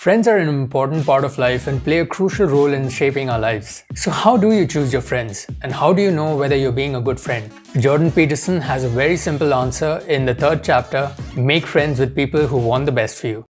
Friends are an important part of life and play a crucial role in shaping our lives. So how do you choose your friends? And how do you know whether you're being a good friend? Jordan Peterson has a very simple answer in the 3rd chapter, Make Friends with People Who Want the Best for You.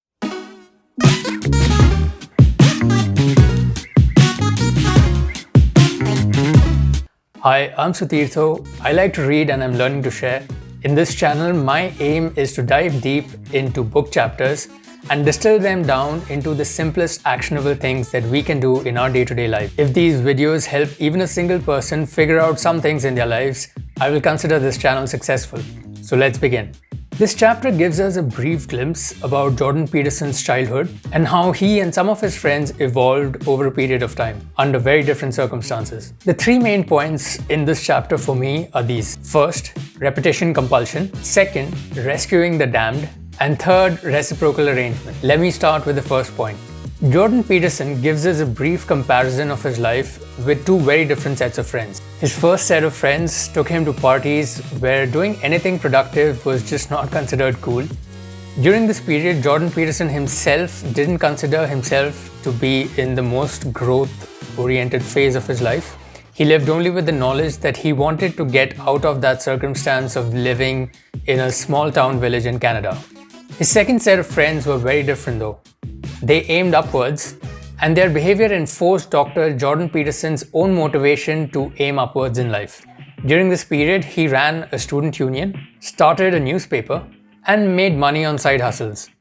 Hi, I'm Sutirtho. I like to read and I'm learning to share. In this channel, my aim is to dive deep into book chapters and distill them down into the simplest actionable things that we can do in our day-to-day life. If these videos help even a single person figure out some things in their lives, I will consider this channel successful. So let's begin. This chapter gives us a brief glimpse about Jordan Peterson's childhood and how he and some of his friends evolved over a period of time under very different circumstances. The 3 main points in this chapter for me are these. First, repetition compulsion. Second, rescuing the damned. And third, reciprocal arrangement. Let me start with the first point. Jordan Peterson gives us a brief comparison of his life with 2 very different sets of friends. His first set of friends took him to parties where doing anything productive was just not considered cool. During this period, Jordan Peterson himself didn't consider himself to be in the most growth-oriented phase of his life. He lived only with the knowledge that he wanted to get out of that circumstance of living in a small town village in Canada. His second set of friends were very different though. They aimed upwards, and their behavior enforced Dr. Jordan Peterson's own motivation to aim upwards in life. During this period, he ran a student union, started a newspaper, and made money on side hustles.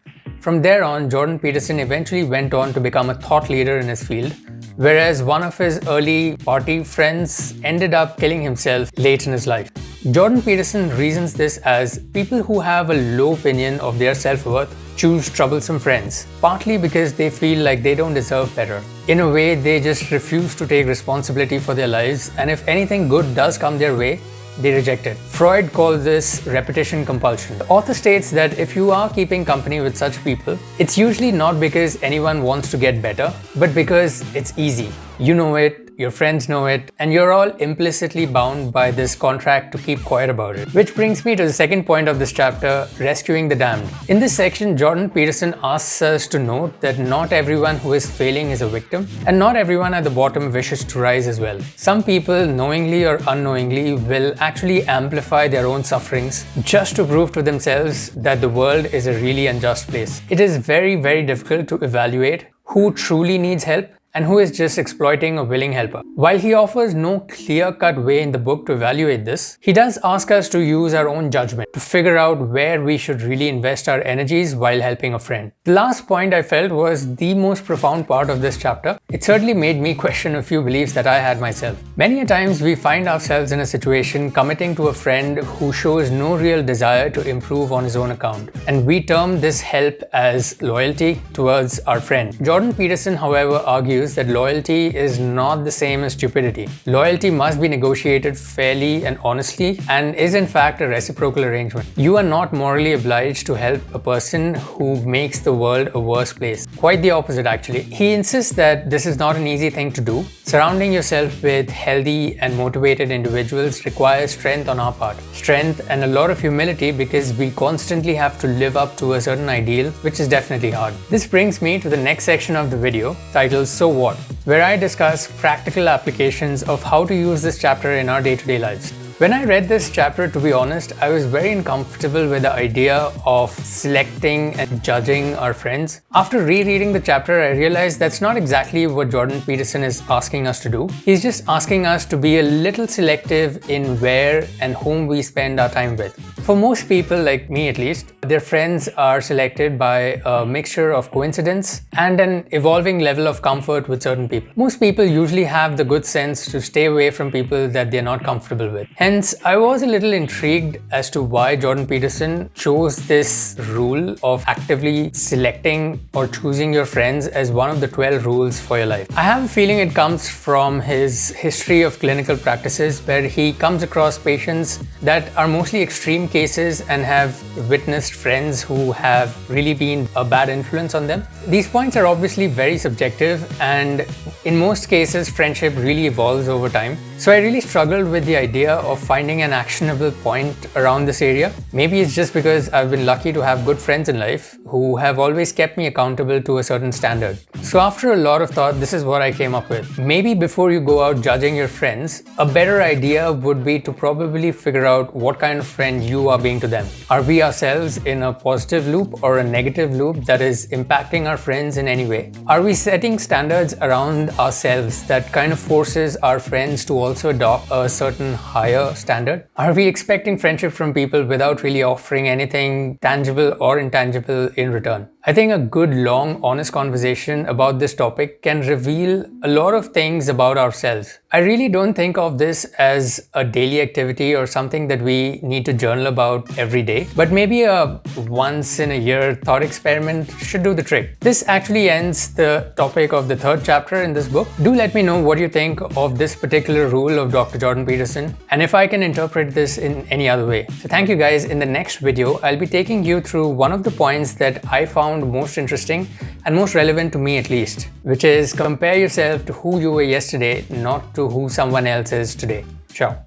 From there on, Jordan Peterson eventually went on to become a thought leader in his field, whereas one of his early party friends ended up killing himself late in his life. Jordan Peterson reasons this as people who have a low opinion of their self-worth choose troublesome friends, partly because they feel like they don't deserve better. In a way, they just refuse to take responsibility for their lives, and if anything good does come their way, they reject it. Freud calls this repetition compulsion. The author states that if you are keeping company with such people, it's usually not because anyone wants to get better, but because it's easy. You know it, your friends know it, and you're all implicitly bound by this contract to keep quiet about it. Which brings me to the second point of this chapter, rescuing the damned. In this section, Jordan Peterson asks us to note that not everyone who is failing is a victim, and not everyone at the bottom wishes to rise as well. Some people, knowingly or unknowingly, will actually amplify their own sufferings just to prove to themselves that the world is a really unjust place. It is very, very difficult to evaluate who truly needs help and who is just exploiting a willing helper. While he offers no clear-cut way in the book to evaluate this, he does ask us to use our own judgment to figure out where we should really invest our energies while helping a friend. The last point I felt was the most profound part of this chapter. It certainly made me question a few beliefs that I had myself. Many a times we find ourselves in a situation committing to a friend who shows no real desire to improve on his own account, and we term this help as loyalty towards our friend. Jordan Peterson, however, argues that loyalty is not the same as stupidity. Loyalty must be negotiated fairly and honestly, and is in fact a reciprocal arrangement. You are not morally obliged to help a person who makes the world a worse place. Quite the opposite actually. He insists that this is not an easy thing to do. Surrounding yourself with healthy and motivated individuals requires strength on our part. Strength and a lot of humility, because we constantly have to live up to a certain ideal, which is definitely hard. This brings me to the next section of the video, titled So What?, where I discuss practical applications of how to use this chapter in our day-to-day lives. When I read this chapter, to be honest, I was very uncomfortable with the idea of selecting and judging our friends. After rereading the chapter, I realized that's not exactly what Jordan Peterson is asking us to do. He's just asking us to be a little selective in where and whom we spend our time with. For most people, like me at least, their friends are selected by a mixture of coincidence and an evolving level of comfort with certain people. Most people usually have the good sense to stay away from people that they're not comfortable with. Hence, I was a little intrigued as to why Jordan Peterson chose this rule of actively selecting or choosing your friends as one of the 12 rules for your life. I have a feeling it comes from his history of clinical practices, where he comes across patients that are mostly extreme cases and have witnessed friends who have really been a bad influence on them. These points are obviously very subjective, and in most cases friendship really evolves over time. So I really struggled with the idea of finding an actionable point around this area. Maybe it's just because I've been lucky to have good friends in life who have always kept me accountable to a certain standard. So after a lot of thought, this is what I came up with. Maybe before you go out judging your friends, a better idea would be to probably figure out what kind of friend you are being to them. Are we ourselves in a positive loop or a negative loop that is impacting our friends in any way? Are we setting standards around ourselves that kind of forces our friends to also adopt a certain higher standard? Are we expecting friendship from people without really offering anything tangible or intangible in return? I think a good, long, honest conversation about this topic can reveal a lot of things about ourselves. I really don't think of this as a daily activity or something that we need to journal about every day, but maybe a once in a year thought experiment should do the trick. This actually ends the topic of the third chapter in this book. Do let me know what you think of this particular rule of Dr. Jordan Peterson and if I can interpret this in any other way. So thank you guys. In the next video, I'll be taking you through one of the points that I found most interesting and most relevant to me at least, which is compare yourself to who you were yesterday, not to who someone else is today. Ciao.